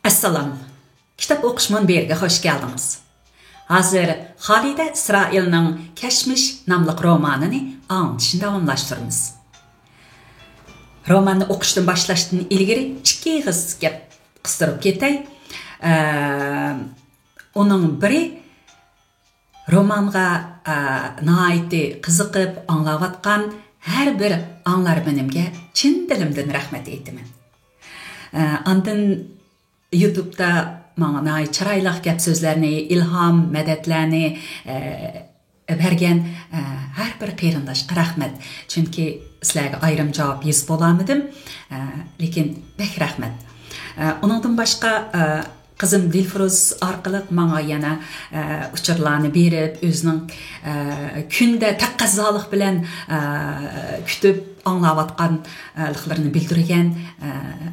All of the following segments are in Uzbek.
Assalom. Kitap o'qish munbiriga xush keldiniz. Hozir Xolida Isroilning Kashmish nomli romanini anglashni davomlashtiramiz. Romanni o'qishdan boshlashdan ilgari ikki og'iz gap qistirib ketay. Uning biri romanga nihoyatda qiziqib anglayotgan har bir anglarmenimga chin dilimdan rahmat aytaman. Ondan YouTube'da bana çıraylık gap sözlerini, ilham, mədətlərini bergen her bir qeyrindaşqa rahmet. Çünkü sizlərə ayrım cavab yazıb olamadım. Lekin bək rahmet. Onundan başqa kızım Dilfruz arqılıq bana yana uçurlarını berib, özünün künde təqqəzzalıq bilən kütüb anlavatqanlıqlarını bildirген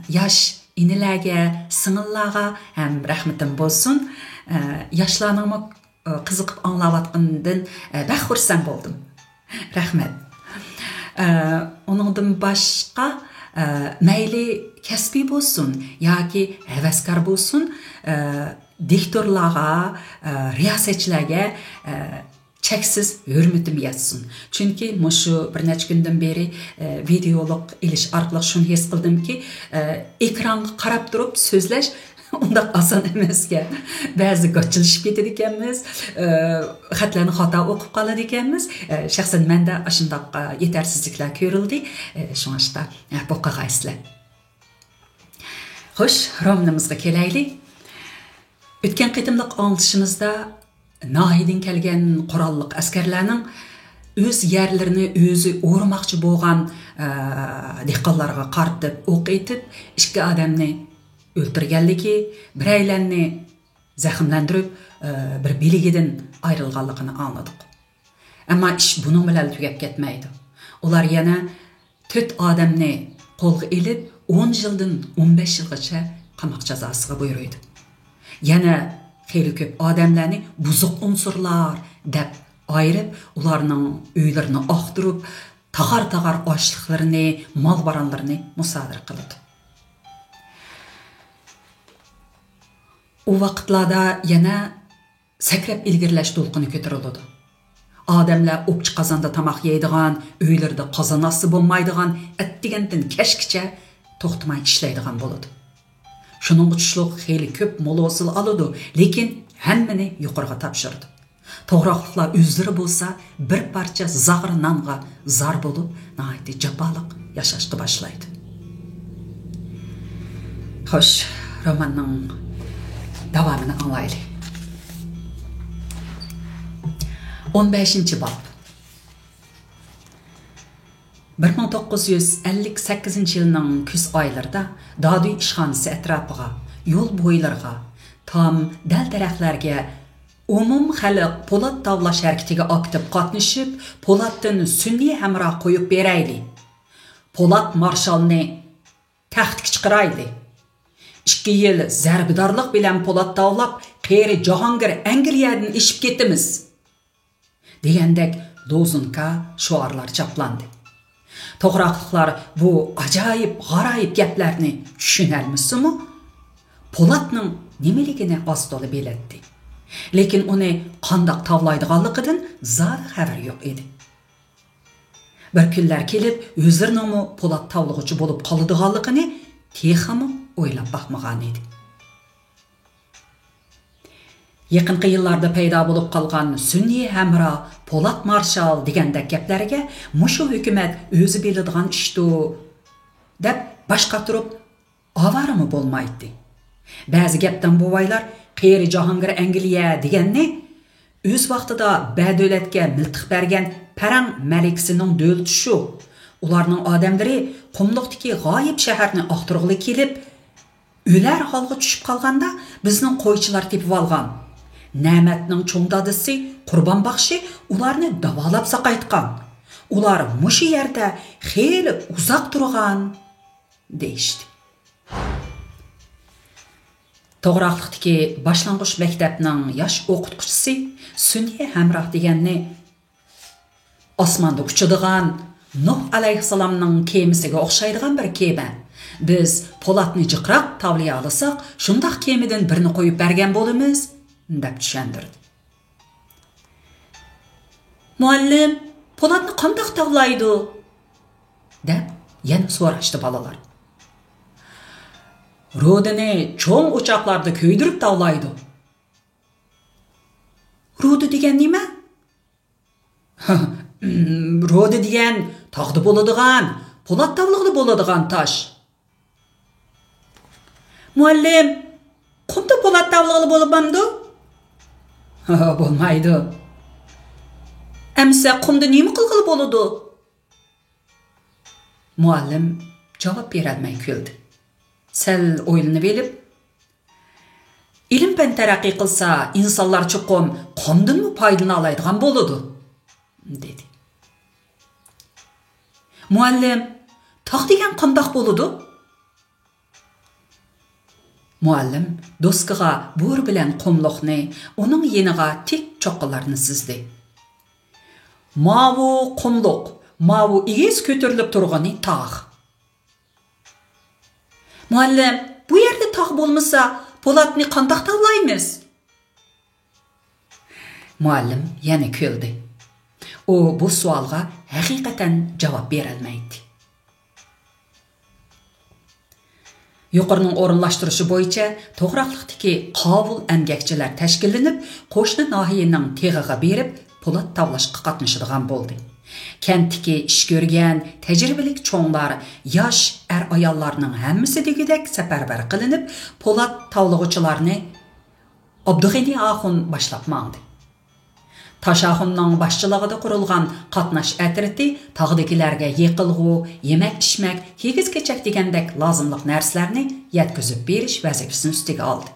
yaş inilərə, sınırlara hem rahmetim bolsun. Yaşlarımı qiziqib anlavatqandan bək xursand boldum. Rahmet. Onundan başqa məyli kəsbi bolsun, yoki həvəskar bolsun, diktorlara, riyasetçilərə çeksiz hürmetim yatsın. Çünkü şu bir neçə gündən beri videoluk iliş arqılıq şunu his qıldım ki, ekranға qarab durub sözləş onda asan emasga. Bəzi qaçılışıb getir ekanmiz, xatlarni xata o'qib qoladi ekanmiz. Şəxsən məndə aşındaq yetersizliklər görüldü. Şuңашqa bu qağaysizlar. Xoş, romanımızga kelaylik. Ötken qitimliq anlatışımızda Nahidin kelgen quralliq askarlarning öz yerlerini özü o'rmoqchi bo'lgan dehqonlarga qartib o'q etib, ikki odamni o'ldirganligi, biraylarni zaxmlantirib, bir beligidan ayrilganligini anladik. Ammo ish buning bilan tugab ketmaydi. Ular yana 4 odamni qo'lga ilib 10 yildan 15 yilgacha qamoq jazosiga buyuruydi. Yana xeyli köp adamlarni buzuq unsurlar deb ayırıp, ularning uylarini aqtırıp, tağar-tağar açlıqlarını, mal baranlarını musadir qiladi. O vaqtlarda yana sakrab ilgirlash to'lqini ko'tariladi. Adamlar o'pchi qozonda tamoq yeydigan, uylarda qozon osti bo'lmaydigan, atdigandan kashkicha to'xtamay ishlaydigan bo'ladi. Şunun uçuşluq xeyli köp mol hosil alıdı, lekin hammani yuqorga tapşırdı. Toğraqlıqlar özleri bolsa bir parça zağır nanğa zar bolup, nahaydi jabalıq yaşaşqı başlaydı. Xoş, romanның davamını anlaylı. 15. bab. 1958 yılının küz aylarında Daduy işxanası etrafıga, yol boylarga, tam dəl tərəflərə umum xalq Polat tavlaş hərəkətiga aktiv qatnışıb, Polatdan sünni həmrah qoyub berəyli. Polat marşalını təxtə çıxıraylı. 2 yıl zərbidarlıq bilən Polat tavlab, qeyri Cahangir Angliyadan işib ketdimiz. Degəndək lozunka şuarlar çaplandı. Toğraqlıqlar bu acayip, garayip gaplarni tushunalmisimi? Polatning nimaligini ostoli biletdi. Lekin uni qandaq tavlaydiganligidan zar xabar yo'q edi. Bir kunlar kelib, o'zlarining Polat tavlag'uchi bo'lib qoladiganligini texmi o'ylab baxmagan edi. Yaqinqi yillarda paydo bo'lib qolgan Sunni Hamra, Polat Marshal degandek gaplarga mushu hukumat o'zi biladigan ishdi deb boshqa turib avarimi bo'lmaydi. Ba'zi gapdan buvaylar qeyri Jahongir Angliya deganni o'z vaqtida badavlatga miltiq bergan Parang malikasining do'lti shu. Ularning odamlari qumliqdagi g'oyib shaharni aqtirg'ili kelib, ular holga tushib qolganda bizning qo'ychilar tepib olgan. Nəmətning çoğ dadısı Qurban Baxşı ularni davalab saqaytqan. Ular mushu yerdə xeyli uzaq turgan deyishdi. Toğraqlıqdagi boshlang'ich maktabning yosh o'qituvchisi Sunni Hamroh deganni osmonda uchadigan Nuh alayhissalomning kemasiga o'xshaydigan bir kema Biz Polatni jiqraq tavlay alsak, shundaq kemidan birini qo'yib bergan bo'lamiz, deb tushundirdi. Muallim, Polatni qandoq tavlaydi? deb yana so'rashdi balalar. Rudini cho'ng o'choqlarda kuydirib tavlaydi. Rudi degan nima? Rudi degan tog'da bo'ladigan, Polat tavlig'ida bo'ladigan tosh. Muallim, qumda Polat tavlig'ida bo'libamdi? Bo'lmaydi. Amsa qumda nima qilg'ili bo'ladi? Muallim javob berolmay kuldi. Sal o'ylanib elib, ilm-fan taraqqiy qilsa, insonlar chuqum qumdanmi foydalana oladigan bo'ladi, dedi. Muallim, tog' degan qandoq bo'ladi? Muallim do'skiga bo'r bilan qumliqni, uning yeniga tik cho'qqalarni sizdi. Mavu qumliq, mavu igiz ko'tarilib turgani tog'. Muallim, bu yerda tog' bo'lmasa, Polatni qandoq tavlaymiz? Muallim yana kuldi. U bu savolga haqiqatan javob bera olmaydi. Yuqorining o'rinlashtirishi bo'yicha to'g'raqliqdagi qabul emgakchilar tashkillanib, qo'shni nohiyaning teg'iga berib, Polat tavlashga qatnashadigan bo'ldi. Kentdagi ish ko'rgan tajribalik cho'nglar, yosh ayollarning hammasi degidek safarbar qilinib, Polat tavlag'uvchilarni Abdug'ani Axun boshlab mangdi. Taşaxunning boshchiligida qurilgan qatnash atriti tog'dagilarga yiqilg'u, yemak-ichmak, kiygiz-kechak degandek lozimliq narsalarni yetkazib berish vazifasini ustiga oldi.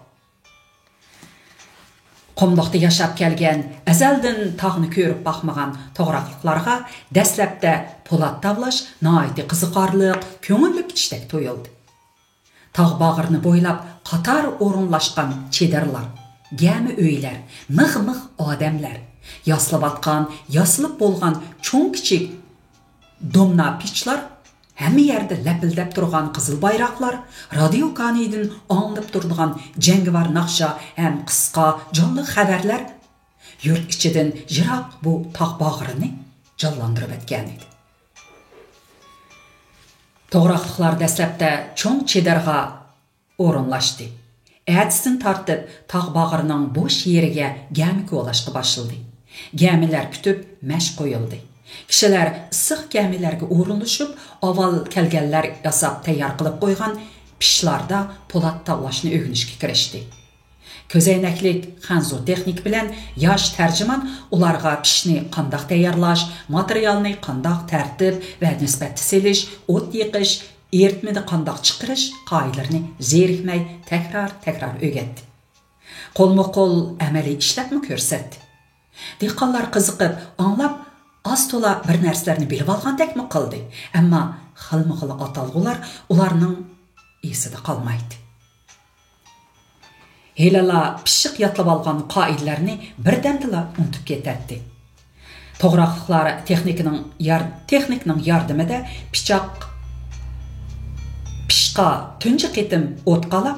Qumliqda yashab kelgan, azaldan tog'ni ko'rib boqmagan to'g'raqliqlarga dastlabda Polat tavlash nihoyatda qiziqarli, ko'ngilli kishdek to'yildi. Tog' bag'rini bo'ylab qator o'rinlashgan chedarlar, gami uylar, mix-mix odamlar, yaslab atgan, yaslab bo'lgan cho'ng-kichik domna pichlar, hamma yerda lapildab turgan qizil bayroqlar, radio kanidin anglab turadigan jangovar naqsha ham qisqa, jonli xabarlar yurt ichidan yiroq bu tog' bag'rini jonlantirib o'tgan edi. To'g'raqliqlar dastlabda cho'ng chedarga o'rinlashdi. Әдістін тартып, тақ бағырының бош yeriga gami ko'lashga boshladi. Gamilar kutib, mash qo'yildi. Kishilar issiq gamilarga o'rinlashib, avval kelganlar yasab tayyor qilib qo'ygan pishlarda Polat tavlashni o'rganishga kirishdi. Ko'zoynaklik Xanzo texnik bilan yosh tarjimon ularga pishni qandoq tayyorlash, materialni qandoq tartib va nisbatda selish, o't yiqish, eritmada qandoq chiqarish qoidalarini zerikmay takrar o'rgatdi. Qo'lma-qo'l amaliy ishlabmi ko'rsatdi. Dehqonlar qiziqib, anglab, az-to'la bir narsalarni bilib olgandekmi qildi. Ammo xilma-xil atalg'ular ularning esida qolmaydi. Helala pishiq yotlab olgan qoidalarni birdamdala unutib ketadi. To'g'raqliqlar texnikning yordamida pishqa tunji qitim o't qalab,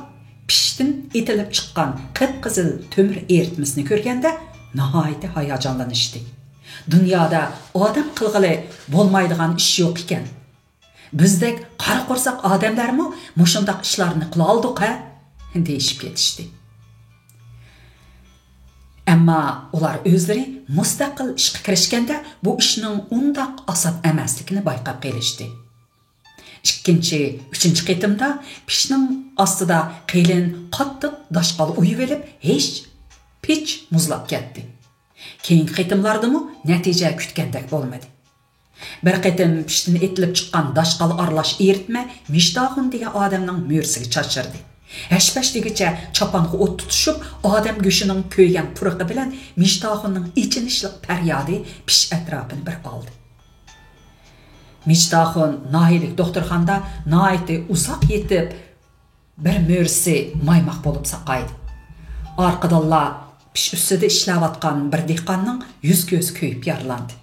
pishtin etilib chiqqan qip-qizil to'mir eritmasini ko'rganda nihoyatda hayajonlanishdi. Dunyoda odam qilg'ili bo'lmaydigan ish yo'q ekan. Bizdek qara qo'rsoq odamlarmi mushundaq ishlarni qila oldik-a? deyishib ketishdi. Ammo ular o'zlari mustaqil ishga kirishganda bu ishning undaq oson emasligini bayqab kelishdi. Ikkinchi, uchinchi qitimda pishning ostida qilin qattiq dashqal uyib elib, hech pich muzlab ketdi. Keyingi qitimlardami natija kutgandek bo'lmadi. Bir qitim pishdan etilib chiqqan dashqal aralash eritma Mishtaxun degan odamning mo'rsiga chachirdi. Hashpashligicha choponga o't tutishib, odam go'shining ko'ygan purqi bilan Mishtaxunning ichinishliq faryodi pish atrofini bir oldi. Mishtaxun nohilik doktorxonada nihoyatda uzoq yetib, bir mo'rsi maymoq bo'lib saqaydi. Orqadalla pish ustida ishlayotgan bir dehqonning yuz ko'zi kuyib yaralandi.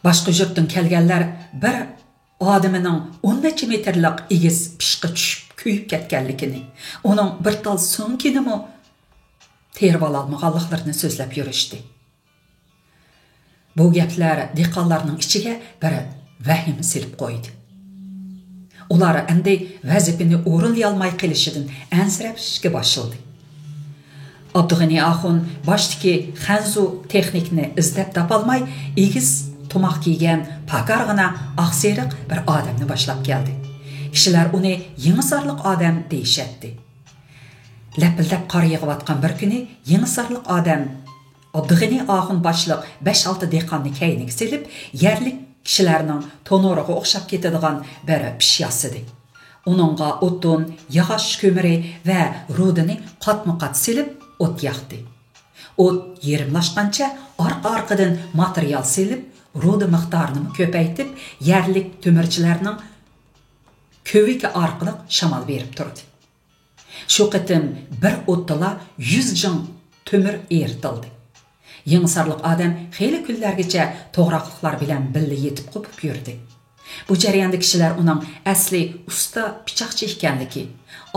Başqa yurtdan kelganlar bir odamining 10 necha metrlik egiz pishqi tushib kuyib ketganligini, uning bir tal so'ngkinimi terib ololmaganliklarini so'zlab yurishdi. Bu gaplar dehqonlarning ichiga bir vahim silib qo'ydi. Ular endi vazifani o'rinlay olmay qilishidan ansirashga boshladi. Abdug'ani Axun boshdagi xanzu texnikni izlab topolmay, egiz tomoq kiygan pakarg'ina oqseriq bir odamni boshlab keldi. Kishilar uni Yangisarliq odam deyishadi. Lapildab qor yig'ayotgan bir kuni Yangisarliq odam Abdug'ani Axun boshliq 5-6 dehqonni kayniga silib, yerlik kishilarning tonoriga o'xshab ketadigan bir pish yasadi. Uningga o'tin, yog'och ko'miri va rudini qatma-qat silib o't yoqdi. O't yerimlashgancha orqa-orqadan material silib, ruda miqdorini ko'paytib, yerlik to'mirchilarning ko'viki orqali shamol berib turdi. Shu qitim bir o'tdala 100 jin to'mir eritildi. Yangisarliq odam xeyli kunlargacha to'g'roqliklar bilan birga yetib qopib yurdi. Bu jarayonda kishilar uning asli usta pichoqchi ekanligi,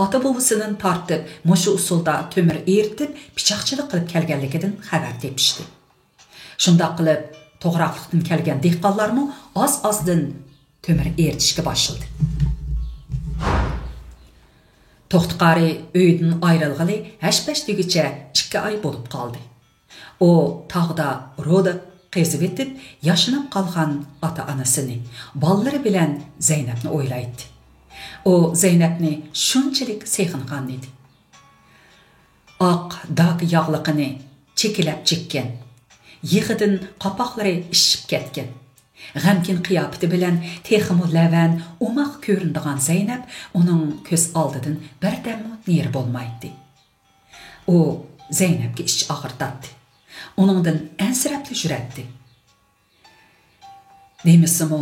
ota bobosidan tortib, mushu usulda to'mir eritib, pichoqchilik qilib kelganligidan xabar tepishdi. Shunday qilib, to'g'roqlikdan kelgan dehqonlarmi oz-ozdan to'mir eritishga boshladi. To'xtiqari uydan ayrilg'ali 8 degacha 2 oy bo'lib qoldi. O tağda roda qezib etib, yaşınıb qalğan ata-anasını, balları bilan Zeynepni o'ylaydi. O Zeynepni shunchalik seyxingan edi. Oq daq yog'liqini chekilab chekkan, yig'idan qapoqlari ishib ketgan. G'amkin qiyofati bilan texmi lavan, umaq ko'rindigan Zeynep uning ko'z oldidan birdam neri bo'lmaydi. O Zeynepga ish og'irtadi. Onundan ensirapli jüretdi. Demisimi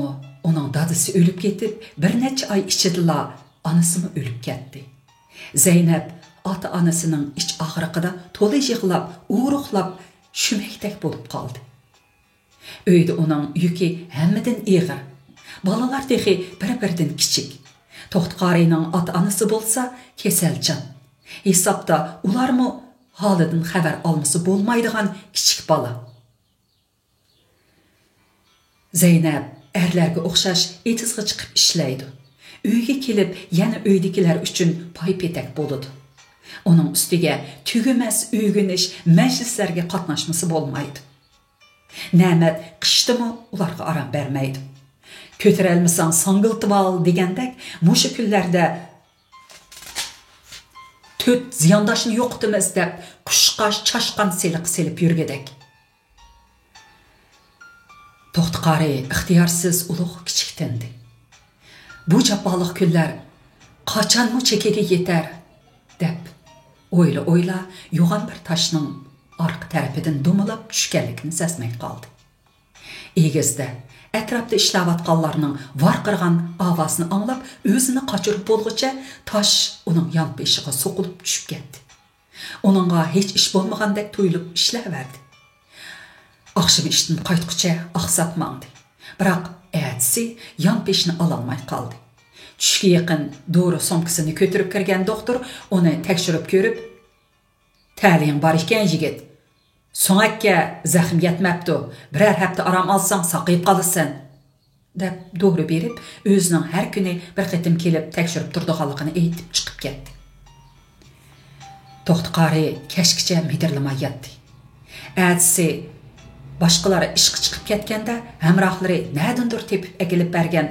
onun dadısı ölüp ketib, bir neçə ay içidila anasımı ölüp ketdi. Zeynep ata-anasının iç ağrıqıda to'la yığılab, uğruqlab, şüməkdək bo'lib qaldı. Öydə onun yükü həmmədən eğir. Balalar texi bir-birdən kiçik. Toxtiqarının ata-anası bolsa keselcan. Hesabda ularmı halidan xəbər alması bo'lmaydigan kichik bola. Zeynep erlarga o'xshash etizg'i chiqib ishlaydi. Uyga kelib, yana uydagilar uchun paypetak bo'ladi. Uning ustiga tugumas uyg'unish majlislarga qatnashmasi bo'lmaydi. Ne'mat qishdimi ularga aram bermaydi. Ko'tarolmasang sangiltib ol degandek, mushu kunlarda to'rt ziyondoshni yo'qitimiz deb qushqash chashqan seliq selib yurgedek. To'xtiqari ixtiyorsiz ulug' kichiktindi. Bu jaboliq kunlar qachonmi chekiga yetar deb o'yla yo'g'on bir toshning orqa tarafidan do'milab tushganligini sezmay qoldi. Egizda atrofda ishlayotganlarning varqirgan ovozini anglab, o'zini qochirib bo'lguncha tosh uning yon peshiga so'qilib tushib ketdi. Uningga hech ish bo'lmagandek tuyulib ishlaverdi. Akşam işten qaytqıcha aqsatmangdi. Biroq ertasi yon peshni ololmay qoldi. Tushga yaqin dori somkasini ko'tarib kirgan doktor uni tekshirib ko'rib, "Ta'ling bor ekan yigit. So'ngakka zaxm yetmabdi. Birer hafta aram olsang saqayib qolasan" deb dori berib, o'zining har kuni bir qitim kelib tekshirib turdiganligini aytib chiqib ketdi. To'xtiqari kashkicha midirlamay yotdi. Ertasi başqaları ishqa chiqib ketganda hamrohlari nadindir tepib akilib bergan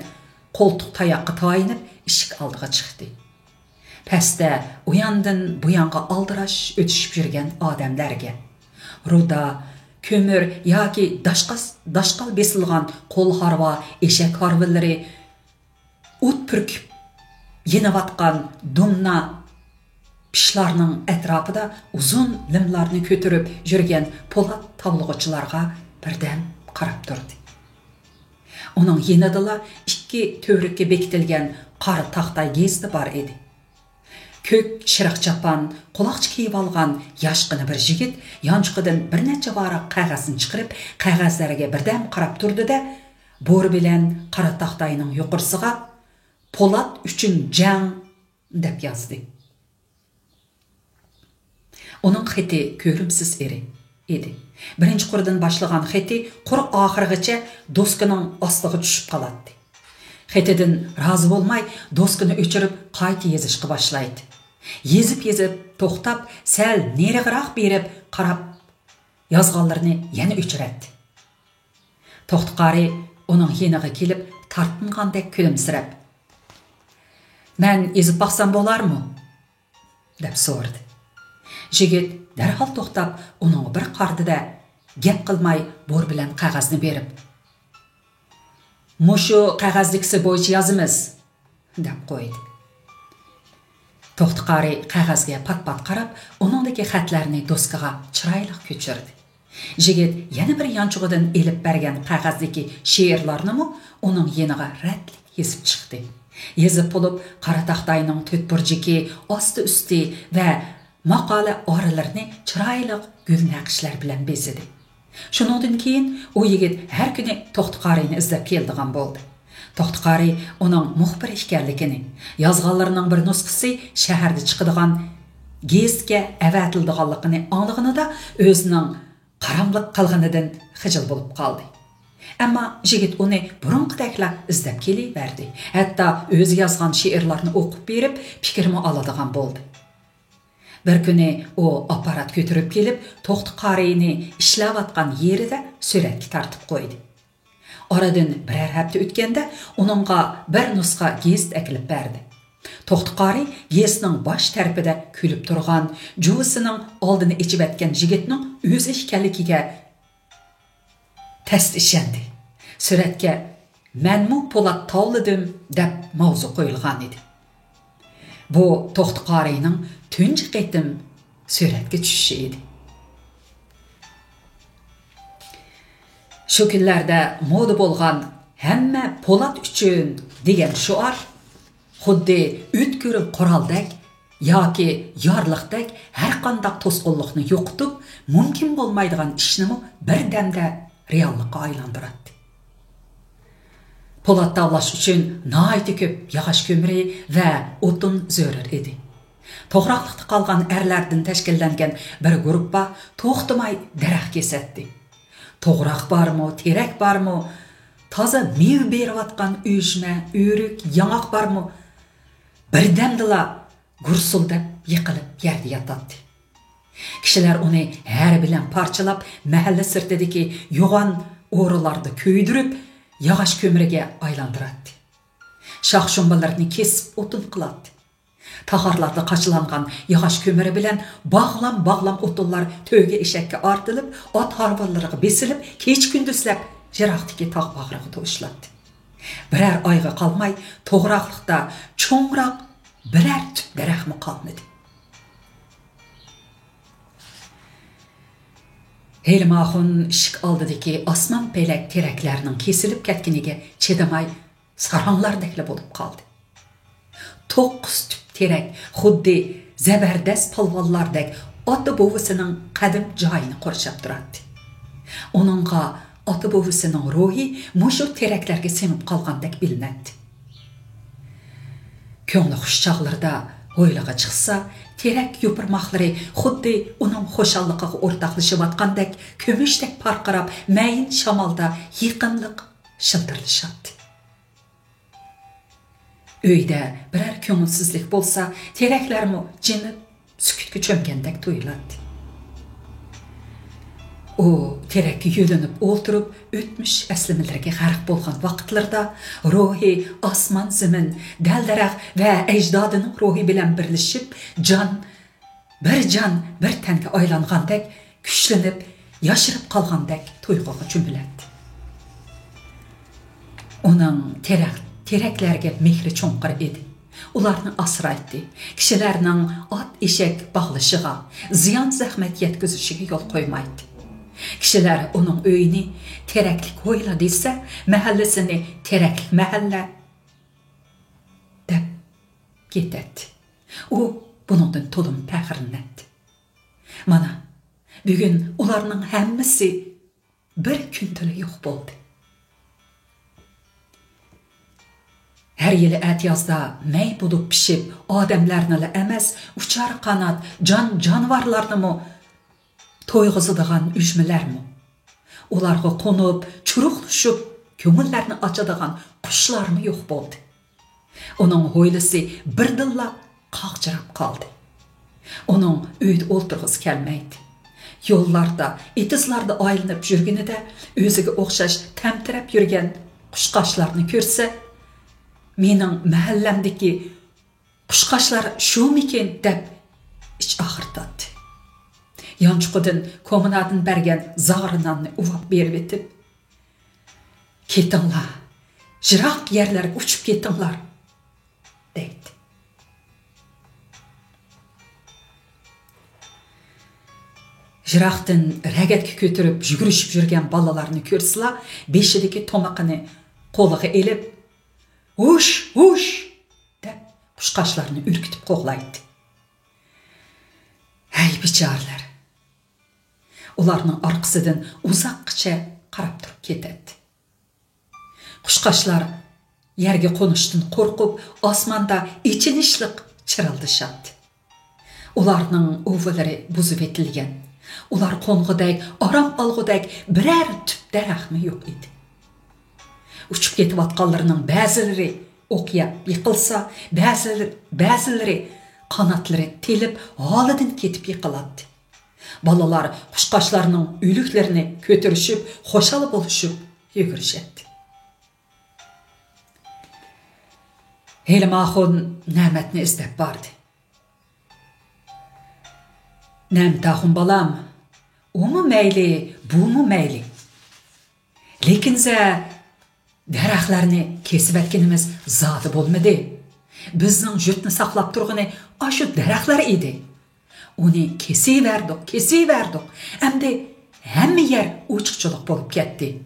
qo'ltiq tayoqqa tayinib eshik oldiga chiqdi. Pastda u yandan bu yonga aldirash o'tishib yurgan odamlarga, ruda, ko'mir yoki dashqal besilgan qo'l harva, eshak harvillari, o't purkib yenayotgan dumna pishlarning atrofida uzun limlarni ko'tarib yurgan po'lat tavlug'ichilarga birdan qarab turdi. Uning yenidila 2 to'rikka bekitilgan qora taxta gezdi bor edi. Ko'k shiriq chapan, quloqcha kiyib olgan yoshqina bir yigit yonchiqidan bir necha varaq qog'ozni chiqarib, qog'ozlarga birdan qarab turdi-da, Bor bilen qara taxtayning yuqursiga Polat üçün jang dep yazdı. Onun xeti körümsiz edi. Birinci qurdan başlagan xeti qur ahirgacha doskının astığı düşüp qalatdı. Xetidin razı bolmay doskını öçürüp qayta yezishqa başlaydı. Yezip toxtab, sel nerigiroq berib qarab yazganlarını yana öçüretdi. Toxtiqari onun yeniga kelib tartingandek kulimsirab, "Men ezip baxsam bolarmı?" dep sordu. Jigit derhal toxtab, onun bir qardı da gep qilmay bor bilan qog'ozni berib, "Mushu qog'ozlikisi bo'yicha yazimiz" dep qo'ydi. Toxtiqari qog'ozga pat-pat qarab, uningdagi xatlarni doskaga chiroyli ko'chirdi. Jigit yana bir yanchug'idan elib bergan qog'ozdagi she'rlarni uning yeniga ratlik yezib chiqdi. Yezib bo'lib, qara taxtayning to'rt burjiki, osti-usti va maqola oralarini chiroyli gul naqshlar bilan bezadi. Shundan keyin u yigit har kuni Toxtiqarini izlab keldigan bo'ldi. Toxtiqari uning muxbir ekanligini, yozganlarining bir nusxasi shaharda chiqadigan gezitga avatildiganligini anlig'inida o'zining qaramliq qilganidan xijil bo'lib qoldi. Ammo yigit uni burunqidakla izlab kelaverdi. Hatto o'zi yozgan she'rlarni o'qib berib, fikrimi oladigan bo'ldi. Bir kuni o aparat götürüp gelip Toxtiqarini işlawatgan yerida suratga tartib qo'ydi. Oradan birer hafta o'tganda uningga bir nusxa gezit akilib berdi. Toxtiqari gezitning bosh tarafida kulib turgan, juvisining oldini ichib etgan yigitning o'zi ekanligiga test ishondi. Suratga "Menmu Polat tavladim" deb mavzu qo'yilgan edi. Bu Toxtiqarining tunji qitim suratga tushishi edi. Shu kunlarda moda bo'lgan "Hamma Polat uchun" degan shuar xuddi o'tkir quroldak yoki yorliqdak har qanday to'sqinlikni yo'qitib, mumkin bo'lmaydigan ishni bir damda reallikka aylantiradi. Polat tavlash uchun nihoyat ko'p yog'och ko'miri va o'tin zarur edi. To'g'raqliqda qolgan erlardan tashkillangan bir guruhga to'xtamay daraxt kesatdi. To'g'raq barmı, terak barmı, toza meva berayotgan uyushma, o'rik, yong'oq barmı, birdamdila gursuldab yiqilib yerda yotadi. Kishilar uni har bilan parchalab, mahalla sirtidagi yo'g'on o'rilarda kuydirib, yog'och ko'miriga aylantiradi. Shox-shumbalarni kesib o'tin qiladi. Taharlarda qachilangan yog'och ko'miri bilan bog'lam o'tinlar to'yga eshakka ortilib, ot harvonlariga besilib, kech-kunduzlab jiroqdagi tog' bag'riga to'shladi. Birer oyga qolmay to'g'raqliqda cho'ngroq birer tüp daraxtmi qolmadi. Helmahun ishik oldidagi osmon pelak teraklarning kesilib ketganiga chidamay saronglardek bo'lib qoldi. 9 tüp terak xuddi zabardast polvonlardek ota bovisining qadim joyini qurshab turadi. Uningga ota bovisining ruhi mushu teraklarga singib qolgandek bilinadi. Ko'ngli xush chog'larda o'ylaga chiqsa, terak yopirmoqlari xuddi uning xo'shalligiga o'rtoqlashayotgandek ko'mishdek parqirab, mayin shamolda yiqimliq shildirlashadi. Uyda birer ko'ngilsizlik bo'lsa, teraklarmi jinib sukutga cho'mgandek tuyuladi. O terakka yo'linib o'ltirib, o'tmish aslimalarga g'arq bo'lgan vaqtlarda ruhi osmon zimin, dal-daraxt va ajdodining ruhi bilan birlashib, jon bir tanga aylangandek, kuchlanib, yashirib qolgandek tuyg'uga cho'miladi. Uning teraklarga mehri cho'nqir edi. Ularni asraydi. Kishilarning ot eshak bog'lishiga, ziyon zahmat yetkazishiga yo'l qo'ymaydi. Kishilar uning uyini teraklik o'yla desa, mahallasini teraklik mahalla deb ketadi. U buningdan to'lim faxrlanadi. Mana bugun ularning hammasi bir kun tili yo'q bo'ldi. Her yili ətyazda məy bulub pişib, adamlarını emas, uçar qanat, canavarlarını mı toyğızıdığan üjmələr mi? Ularga qonup, çuruqluşup, köngüllərini açadığan quşlar mı yox boldu? Onun hoylusu birdilla qaqcırap qaldı. Onun öýde olturğusu kelmeydi. Yollarda, etizlarda aylanıp jürgünüde özüge oxşaş təmtirəp yürgen quşqaşlarını görse, mening mahallamdaki quşqaşlar şu miken dep iç ağırtadı. Yançıqıdın komunadın bergen zağrınanını uvap berip etip, ketinglar, jirak yerlerge uçup ketinglar, deydi. Jiraqdan rəgətki kötürüp, jügürüşüp jürgen balalarını körsüla, beşideki tomaqını qoluğa elip, "Uş, uş!" dep quşqaşlarını ürkütüp qoğlaydı. Hey biçarlar! Ularının arqısıdan uzaqça qarap turup ketedi. Quşqaşlar yerge qonuşdan qorqup, osmanda içinişlik çırıldışadı. Ularının ovaları buzup etilgen. Ular qonğudak, aram alğudak birer tüp daraxtı yo'q edi. Uçup ketip atqanlarının ba'zilari o'qyap yiqilsa, ba'zilari qanatları telip holidan ketip yiqiladi. Balalar quşqaşlarının ölüklerini kötürüşüp, xoşalı boluşup yugurishadi. Helmaxun nämetni izlep bardı. Nämtaxun balam, o mu meyli, bu mu meyli? Lekinse daraxtlarni kesip etkinimiz zati bolmadı. Bizning jutni saqlab turg'ini aşu daraxtlar edi. Onu kesiverdik. Endi hamma yer uchiqchilik bo'lib ketdi.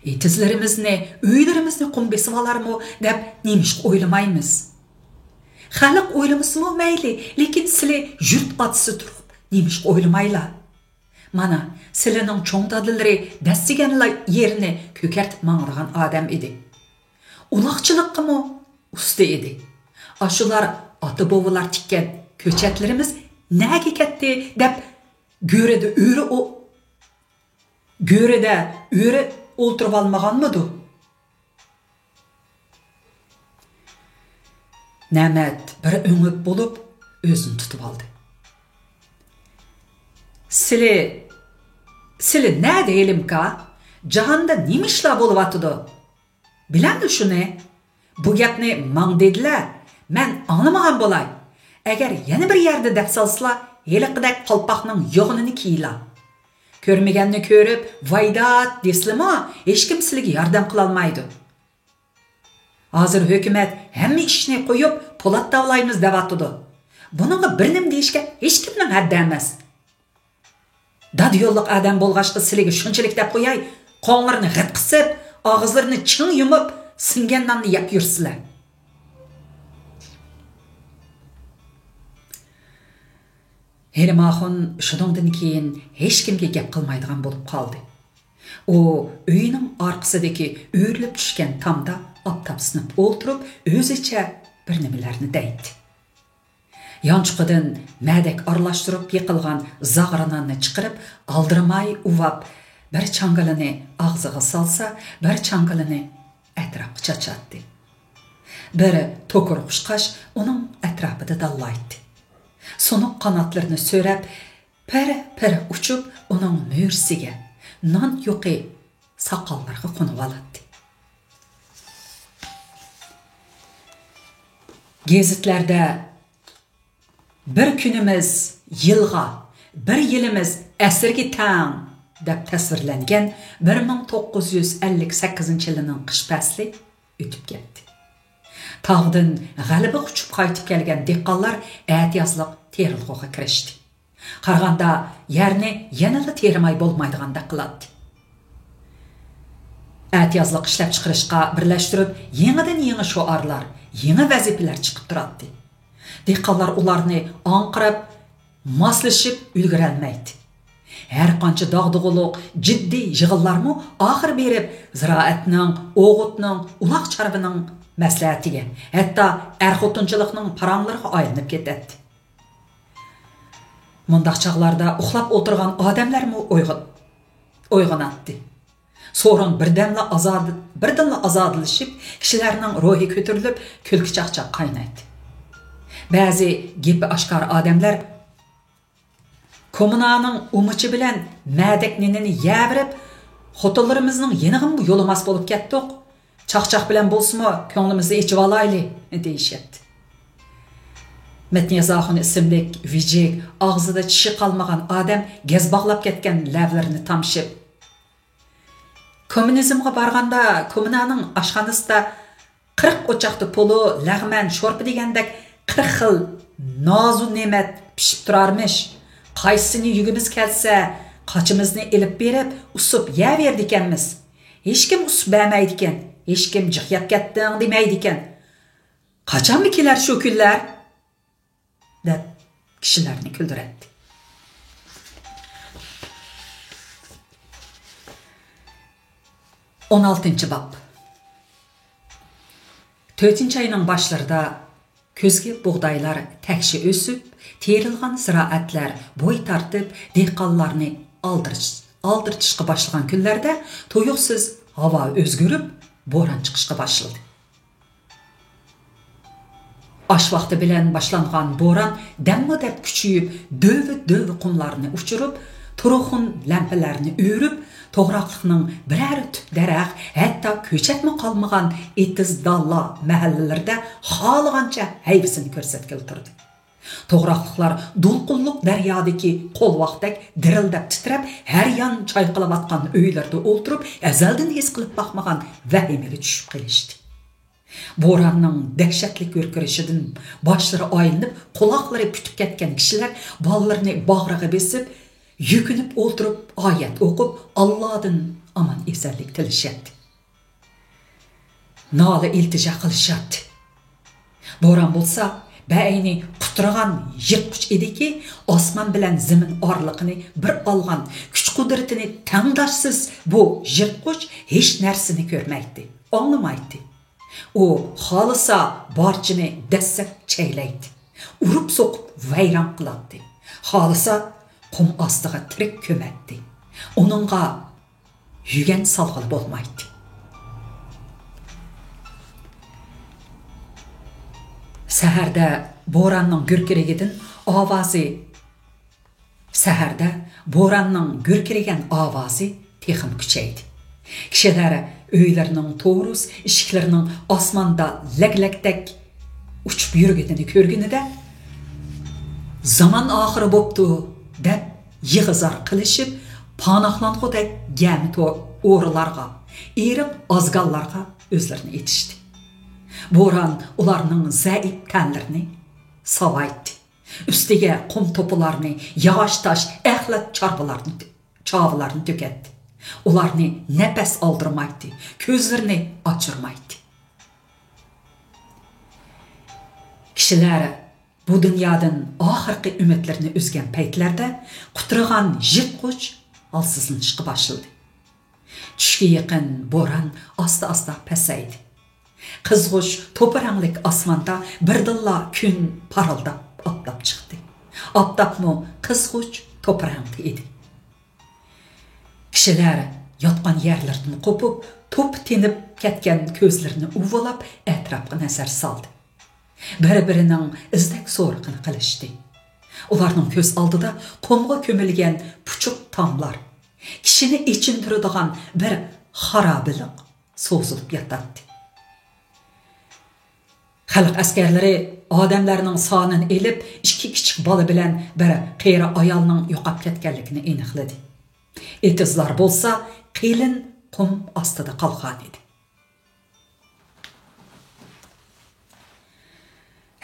Etizlarimizni, uylarimizni qum besib olarmi deb nemish o'ylamaymiz. Xalq o'ylamasmi mayli, lekin sizlar yurt otisi turib nemish o'ylamaylar. Mana sizlarning cho'ng dadilari dastiganlar yerini ko'kartib mang'irgan odam edi. Uloqchilikqimi usta edi. Aşular ata bovalar tikkan ko'chatlarimiz nega ketdi deb go'rida o'ri o'ltirib olmaganmidi? Namat bir o'ngib bo'lib o'zini tutib oldi. Sili ne deyilimka? Jahonda nima ishlar bo'lyapti? Bilamdi shuni? Bu gapni mang dedilar. Men anlamagan bo'lay. Agar yana bir yerda deb salsizlar, heliqidak qalpoqning yo'g'inini kiyla. Ko'rmaganni ko'rib, vaydat deslimi, hech kim sizga yordam qila olmaydi. Hozir hukumat hamma ishni qo'yib, po'lat davlaymiz deyapti. Buningga bir nim deyishga hech kimning haddi emas. Dad yo'lliq odam bo'lg'achqa sizga shunchalik deb qo'yay, qo'nglarini g'it qisib, og'izlarini ching yumib, singan nonni yeb yursizlar. Helmaxun shundan keyin hech kimga gap qilmaydigan bo'lib qoldi. U uyining orqasidagi o'rilib tushgan tomda optopsinib o'ltirib, o'zicha bir nimalarni deydi. Yanchiqidan madak aralashtirib yiqilgan zag'rananni chiqarib, aldirmay uvab, bir changalini og'ziga solsa, bir changalini atrofga chachatdi. Biri to'kur qushqash uning atrofida dallaydi. Sonuq qanotlarini so'rab, para uchib, uning mo'rsiga, non yo'qi soqollarga qo'nib oladi. Gazetlarda bir kunimiz yilga, bir yilimiz asrga tang deb tasvirlangan 1958-yilning qish fasli o'tib ketdi. Tağdan g'alaba quchib qaytib kelgan dehqonlar atiyazliq terilg'oga kirishdi. Qarag'anda yerni yanada terimay bo'lmaydiganda qiladi. Atiyazliq ishlab chiqarishga birlashtirib, yangidan yangi sho'arlar, yangi vazifalar chiqib turadi. Dehqonlar ularni anqirib, moslashib ulgura olmaydi. Her qancha dog'dug'uluq, jiddiy yig'inlarmi oxir berib, ziroatning, o'g'itning, uloq charvining məsləhətiga, hətta ər-xotunçılıqның paranlarına aylanıb ketədi. Mundaq çağlarda uxlab oturğan adamlarmı oyğanatdı. Sonra birdənlə azadlaşıb, kişilərinin ruhi kötürülüb, külkü çaqçaq qaynaydı. Bəzi gepi aşkar adamlar kommunanın umuçu bilən mədəknini yəvirib, xotunlarımızın yenig'im yo'lamas bo'lib ketdik. Çaqçaq bilan bo'lsa-mu, ko'nglimizni ichib olayli, deyishadi. Metniyazaxun ismlik vijik, og'zida tishi qolmagan odam gaz bog'lab ketgan lablarini tamshib. Kommunizmga borganda kommunaning oshxonasida 40 o'choqda puli, lag'man, sho'rpa degandek 40 xil nozu ne'mat pishib turarmish. Qaysini yugimiz kelsa, qochimizni elib berib, usub yeverdi ekanmiz. Hech kim usub bermaydi ekan, hech kim jiqyab ketding demaydi ekan. Qachonmi kelar shu kunlar? Deb kishilarni kuldiradi. On 16 bab. 4 ayning boshlarida ko'zga bug'doylar takshi o'sib, terilgan ziroatlar bo'y tartib, dehqonlarni oldirishga boshlagan kunlarda to'yuqsiz havo o'zgarib, bo'ron chiqishga boshladi. Ash vaqti bilan boshlangan bo'ron dammo-dam kuchayib, dövi qumlarni uchirib, turuxun lampalarni o'rib, to'g'roqlikning biror tut daraxt, hatto ko'chatmi qolmagan etiz dalla mahallalarda xohlagancha haybisini ko'rsatib turdi. To'g'roqliklar do'lqinliq daryodagi qo'lvaqdek dirildab titrab, har yon chayqalayotgan uylarda o'ltirib, azaldan his qilib boqmagan vahimaga tushib qolishdi. Bo'ronning dahshatli ko'rkirishidan boshlari aylanib, quloqlari putib ketgan kishilar bolalarini bag'riga besib, yukinib o'ltirib, oyat o'qib, Allohdan aman esanlik tilashadi. Nola iltijo qilishadi. Bo'ron bo'lsa, bəyni quturgan yirtqich ediki, osmon bilan zamin orliqini bir olgan, kuch qudratini tangdashsiz bu yirtqich hech narsani ko'rmaydi, anglamaydi. U xolisa barchini dassak chaylaydi, urib so'qib vayron qiladi. Xolisa qum ostiga tirik ko'madi. Uningga yugan salg'il bo'lmaydi. Saharda bo'ronning gurkirigidan gurkirigan ovozi texim kuchaydi. Kishilar uylarining to'rus, eshiklarining osmonda laglakdak uchib yurganini ko'rganida zaman oxiri bo'pti deb yig'izar qilishib, panohlangudek gami o'g'rilarga, eriq ozganlarga o'zlarini etishdi. Bo'ron ularning zaif tanlarini savaydi. Üstiga qum to'plarni, yog'och tosh, axlat çavlarni to'kadi. Ularni nafas oldirmaydi, ko'zlarini ochirmaydi. Kishilar bu dunyodan oxirgi umidlarini uzgan paytlarda quturgan yirtqich holsizlanishga boshladi. Tushga yaqin bo'ron asta-asta pasaydi. Qizg'ush to'paranglik osmonda birdilla kun parildab oftab chiqdi. Oftobmi qizg'uch to'parangli edi. Kishilar yotgan yerlardan qo'pib, to'p tenib ketgan ko'zlarini uvolab atrofga nazar soldi. Bir-birining izdak so'riqini qilishdi. Ularning ko'z oldida qumga ko'milgan puchuq tomlar, kishini ichintiradigan bir xarobilik so'zilib yotadi. Xalq askarlari odamlarning sonini elib, ikki kichik bola bilan bir qeri ayolning yo'qab ketganligini aniqladi. Etizlar bo'lsa, qilin qum ostida qolgan edi.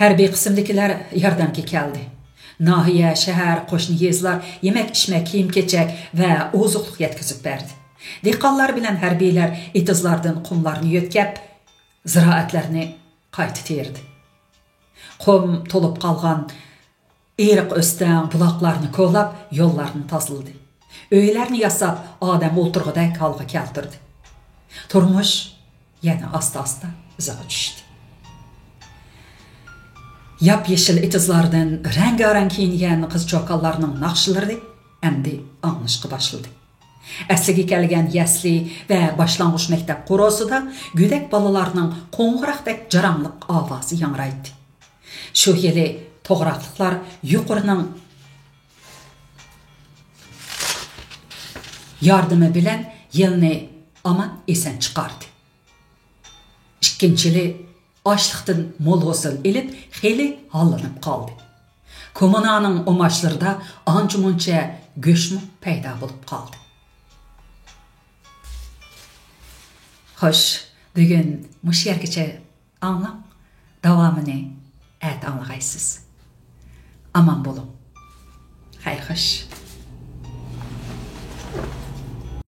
Harbiy qismdagilar yordamga keldi. Nahiya, shahar, qo'shni yezlar yemak-ichmak, kiyim-kechak va oziqlik yetkazib berdi. Dehqonlar bilan harbiylar etizlardan qumlarni yo'tkab, ziroatlarni qayta terdi. Qum to'lib qolgan eriq o'stan buloqlarni kovlab, yo'llarni tozaladi. Uylarni yasab, odam o'ltirg'idek holga keltirdi. Turmush yana asta-asta iziga tushdi. Yap-yeşil etizlardan rengarenk kiyingan qiz-choqallarning naqshlari endi anglashqa boshladi. Asliga kelgan yasli va boshlang'ich maktab qo'rosida go'dak bolalarning qo'ng'iroqdek jarangliq ovozi yangraydi. Shu yili to'g'raqliqlar yuqorining yordami bilan yilni aman esan chiqardi. Ikkinchili ochliqdan mo'l hosil ilib xeli hallanib qoldi. Kommunaning omoshlarida ancha-muncha go'shmi paydo bo'lib qoldi. Xo'sh, bugun mush yergacha anglab, davomini at anglag'aysiz. Aman bo'lin. Xayr xo'sh.